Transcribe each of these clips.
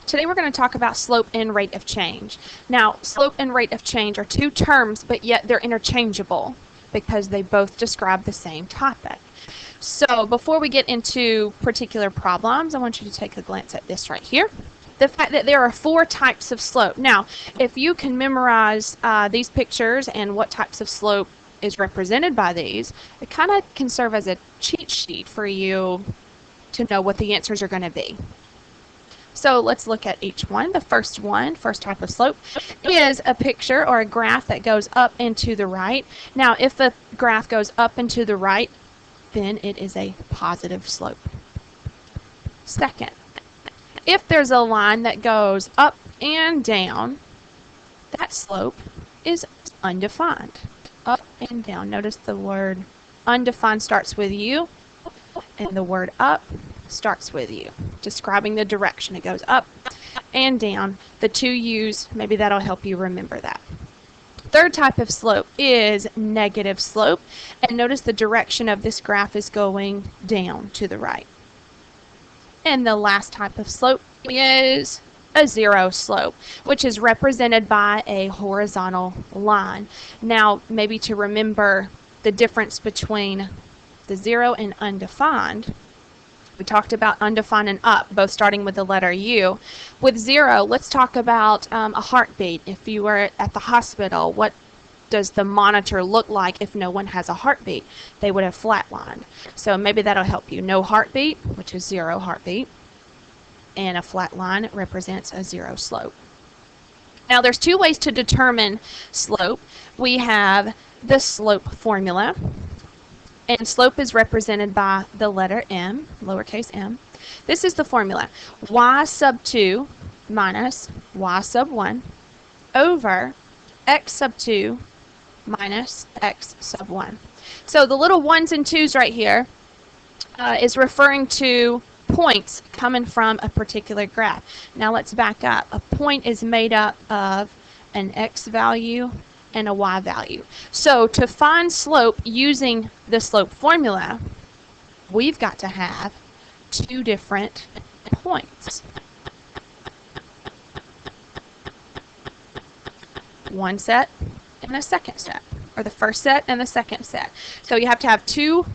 Today we're going to talk about slope and rate of change. Now, slope and rate of change are two terms, but yet they're interchangeable because they both describe the same topic. So before we get into particular problems, I want you to take a glance at this right here. The fact that there are 4 types of slope. Now, if you can memorize these pictures and what types of slope is represented by these, it kind of can serve as a cheat sheet for you to know what the answers are going to be. So let's look at each one. The first type of slope, is a picture or a graph that goes up and to the right. Now, if the graph goes up and to the right, then it is a positive slope. Second, if there's a line that goes up and down, that slope is undefined. Up and down. Notice the word undefined starts with U, and the word up starts with U, describing the direction. It goes up and down. The 2 U's, maybe that'll help you remember that. Third type of slope is negative slope, and notice the direction of this graph is going down to the right. And the last type of slope is a zero slope, which is represented by a horizontal line. Now, maybe to remember the difference between the zero and undefined, we talked about undefined and up, both starting with the letter U. With zero, let's talk about a heartbeat. If you were at the hospital, what does the monitor look like if no one has a heartbeat? They would have flatlined. So maybe that'll help you. No heartbeat, which is zero heartbeat, and a flat line represents a zero slope. Now, there's 2 ways to determine slope. We have the slope formula. And slope is represented by the letter m, lowercase m. This is the formula. Y sub 2 minus y sub 1 over x sub 2 minus x sub 1. So the little 1s and 2s right here is referring to points coming from a particular graph. Now let's back up. A point is made up of an x value and a y value. So to find slope using the slope formula, we've got to have 2 different points. One set and a second set, or the first set and the second set. So you have to have 2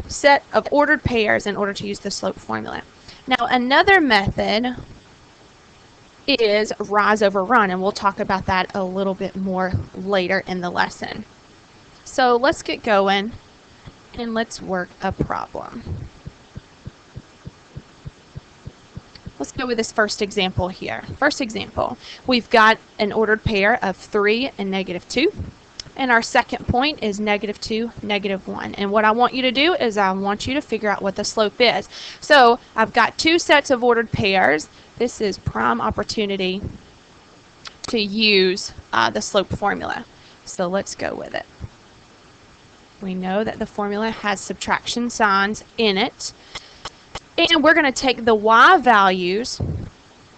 set of ordered pairs in order to use the slope formula. Now, another method is rise over run, and we'll talk about that a little bit more later in the lesson. So let's get going and let's work a problem. Let's go with this first example here. First example, we've got an ordered pair of 3 and -2, and our second point is -2, -1. And what I want you to do is I want you to figure out what the slope is. So I've got 2 sets of ordered pairs. This is prime opportunity to use the slope formula. So let's go with it. We know that the formula has subtraction signs in it. And we're going to take the y values,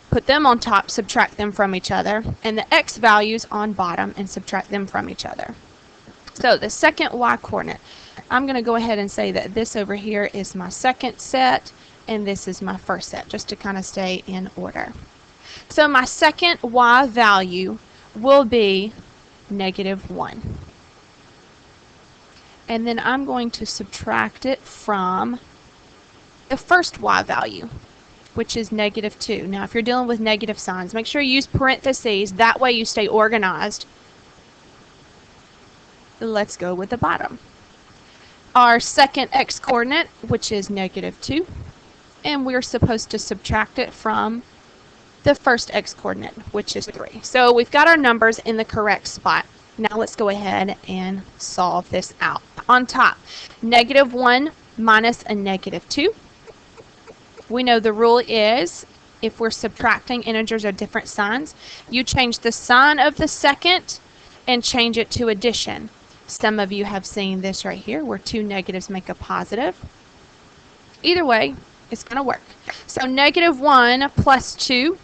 put them on top, subtract them from each other, and the x values on bottom and subtract them from each other. So the second y coordinate, I'm going to go ahead and say that this over here is my second set, and this is my first set, just to kind of stay in order. So my second y value will be -1. And then I'm going to subtract it from the first y value, which is -2. Now, if you're dealing with negative signs, make sure you use parentheses. That way you stay organized. Let's go with the bottom. Our second x coordinate, which is -2. And we're supposed to subtract it from the first x coordinate, which is 3. So we've got our numbers in the correct spot. Now let's go ahead and solve this out. On top, -1 minus a -2. We know the rule is if we're subtracting integers of different signs, you change the sign of the second and change it to addition. Some of you have seen this right here where 2 negatives make a positive. Either way, it's going to work. So -1 plus 2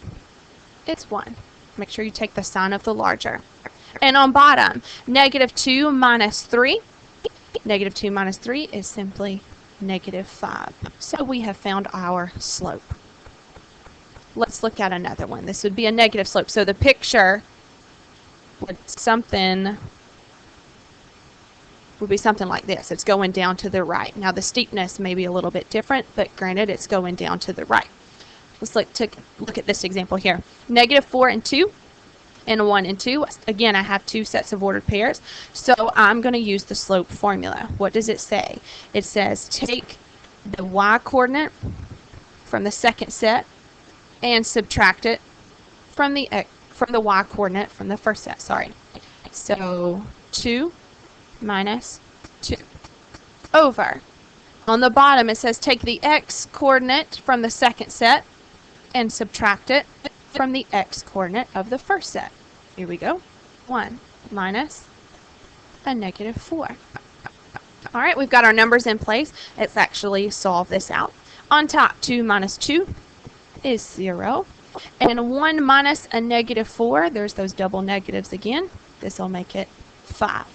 is 1. Make sure you take the sign of the larger. And on bottom, -2 minus 3. -2 minus 3 is simply -5. So we have found our slope. let's look at another one. This would be a negative slope. So the picture would be something like this. It's going down to the right. Now the steepness may be a little bit different, but granted it's going down to the right. Let's look at this example here. -4 and 2 and 1 and 2. Again, I have two sets of ordered pairs, so I'm going to use the slope formula. What does it say? It says take the y-coordinate from the second set and subtract it from the y-coordinate from the first set. Sorry. So 2 minus 2 over. On the bottom it says take the x-coordinate from the second set and subtract it from the x-coordinate of the first set. Here we go. 1 minus a -4. All right, we've got our numbers in place. Let's actually solve this out. On top, 2 minus 2 is 0. And 1 minus a -4, there's those double negatives again. This will make it 5.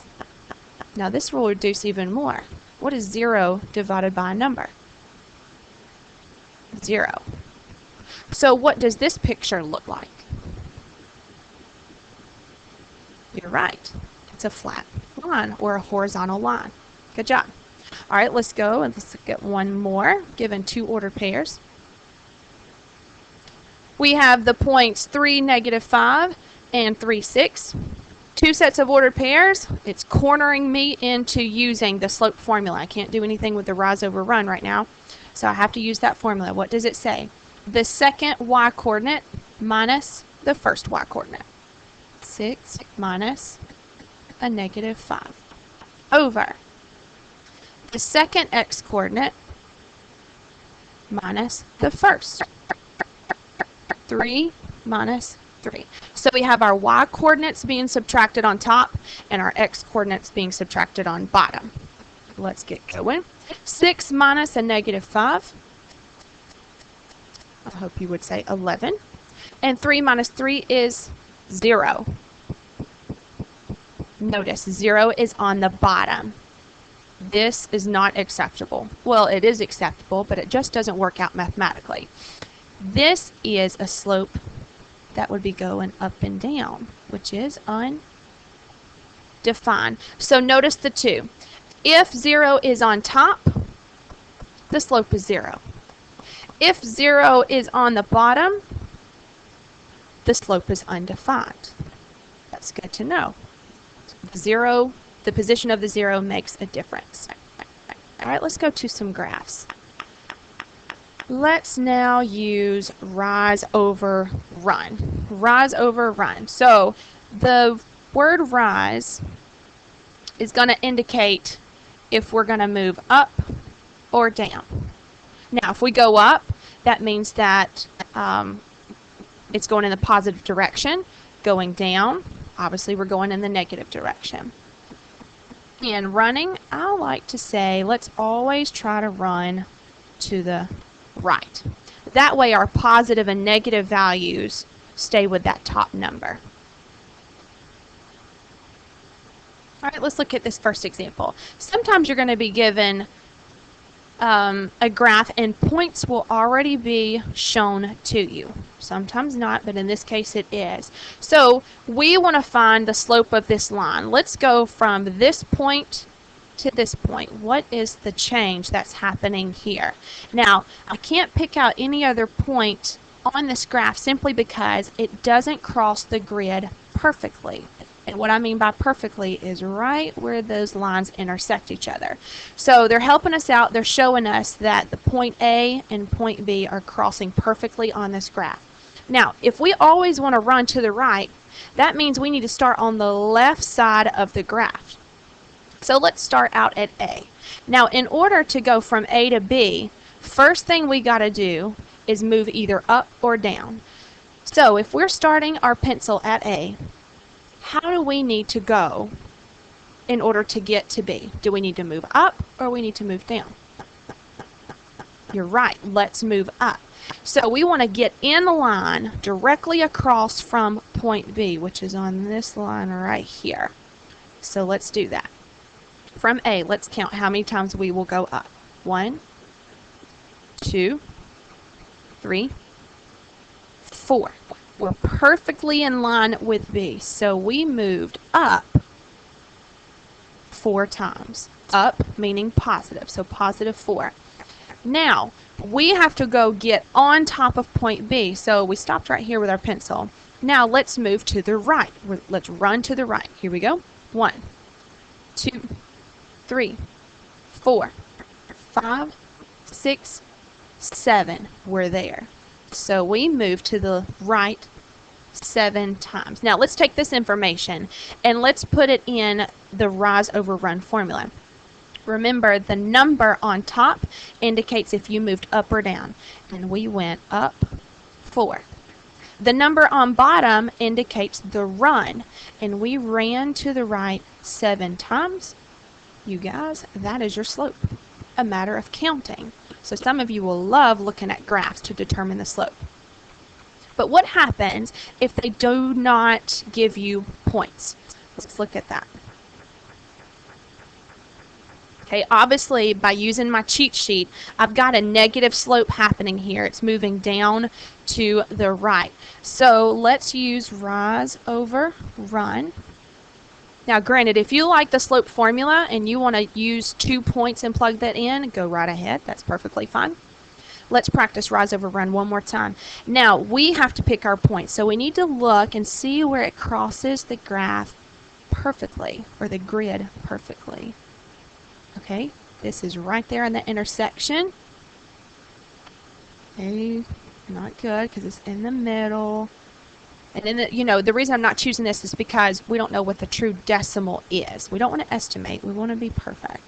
Now this will reduce even more. What is 0 divided by a number? 0. So what does this picture look like? You're right. It's a flat line or a horizontal line. Good job. All right, let's go and let's get one more, given two ordered pairs. We have the points 3, -5, and 3, 6. Two sets of ordered pairs. It's cornering me into using the slope formula. I can't do anything with the rise over run right now, so I have to use that formula. What does it say? The second y-coordinate minus the first y-coordinate. 6 minus a -5 over the second x-coordinate minus the first. 3 minus 3. So we have our y-coordinates being subtracted on top and our x-coordinates being subtracted on bottom. Let's get going. 6 minus a -5. I hope you would say 11. And 3 minus 3 is 0. Notice 0 is on the bottom. This is not acceptable. Well, it is acceptable, but it just doesn't work out mathematically. This is a slope that would be going up and down, which is undefined. So notice the two. If 0 is on top, the slope is 0. If 0 is on the bottom, the slope is undefined. That's good to know. 0, the position of the 0 makes a difference. All right, let's go to some graphs. Let's now use rise over run. Rise over run. So the word rise is going to indicate if we're going to move up or down. Now, if we go up, that means that it's going in the positive direction. Going down, obviously we're going in the negative direction. And running, I like to say, let's always try to run to the right. That way our positive and negative values stay with that top number. All right, let's look at this first example. Sometimes you're going to be given a graph and points will already be shown to you. Sometimes not, but in this case it is. So we want to find the slope of this line. Let's go from this point to this point. What is the change that's happening here? Now, I can't pick out any other point on this graph simply because it doesn't cross the grid perfectly. And what I mean by perfectly is right where those lines intersect each other. So they're helping us out. They're showing us that the point A and point B are crossing perfectly on this graph. Now, if we always want to run to the right, that means we need to start on the left side of the graph. So let's start out at A. Now, in order to go from A to B, first thing we got to do is move either up or down. So if we're starting our pencil at A, how do we need to go in order to get to B? Do we need to move up or we need to move down? You're right, let's move up. So we want to get in the line directly across from point B, which is on this line right here. So let's do that. From A, let's count how many times we will go up. 1, 2, 3, 4. We're perfectly in line with B. So we moved up 4 times. Up meaning positive, so positive 4. Now, we have to go get on top of point B. So we stopped right here with our pencil. Now let's move to the right. Let's run to the right. Here we go. 1, 2, 3, 4, 5, 6, 7. We're there. So we move to the right 7 times. Now let's take this information and let's put it in the rise over run formula. Remember, the number on top indicates if you moved up or down, and we went up 4. The number on bottom indicates the run, and we ran to the right 7 times. You guys, that is your slope. A matter of counting. So some of you will love looking at graphs to determine the slope. But what happens if they do not give you points? Let's look at that. Okay, obviously by using my cheat sheet, I've got a negative slope happening here. It's moving down to the right. So let's use rise over run. Now granted, if you like the slope formula and you want to use 2 points and plug that in, go right ahead. That's perfectly fine. Let's practice rise over run one more time. Now we have to pick our points. So we need to look and see where it crosses the graph perfectly, or the grid perfectly. Okay, this is right there in the intersection. Okay, not good because it's in the middle. And then, the reason I'm not choosing this is because we don't know what the true decimal is. We don't want to estimate. We want to be perfect.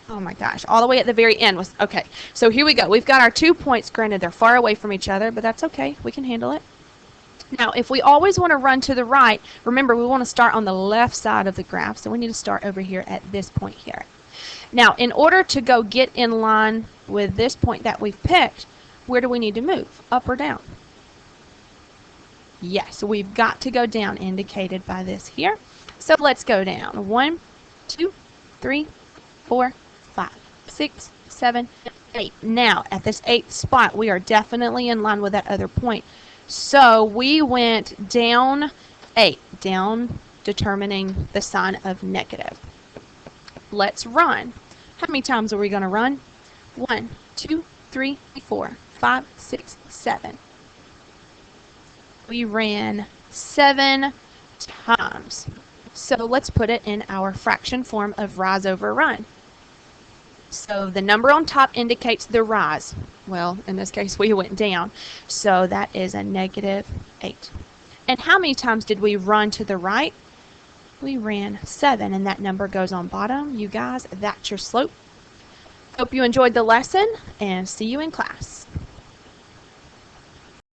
Oh my gosh, all the way at the very end was, okay. So here we go. We've got our 2 points. Granted, they're far away from each other, but that's okay. We can handle it. Now, if we always want to run to the right, remember we want to start on the left side of the graph. So we need to start over here at this point here. Now, in order to go get in line with this point that we've picked, where do we need to move? Up or down? Yes, we've got to go down, indicated by this here. So let's go down. 1, 2, 3, 4, 5, 6, 7, 8. Now, at this 8th spot, we are definitely in line with that other point. So we went down 8, down determining the sign of negative. Let's run. How many times are we going to run? 1, 2, 3, 4, 5, 6, 7. We ran 7 times. So let's put it in our fraction form of rise over run. So the number on top indicates the rise. Well, in this case, we went down. So that is a negative 8. And how many times did we run to the right? We ran 7, and that number goes on bottom. You guys, that's your slope. Hope you enjoyed the lesson, and see you in class.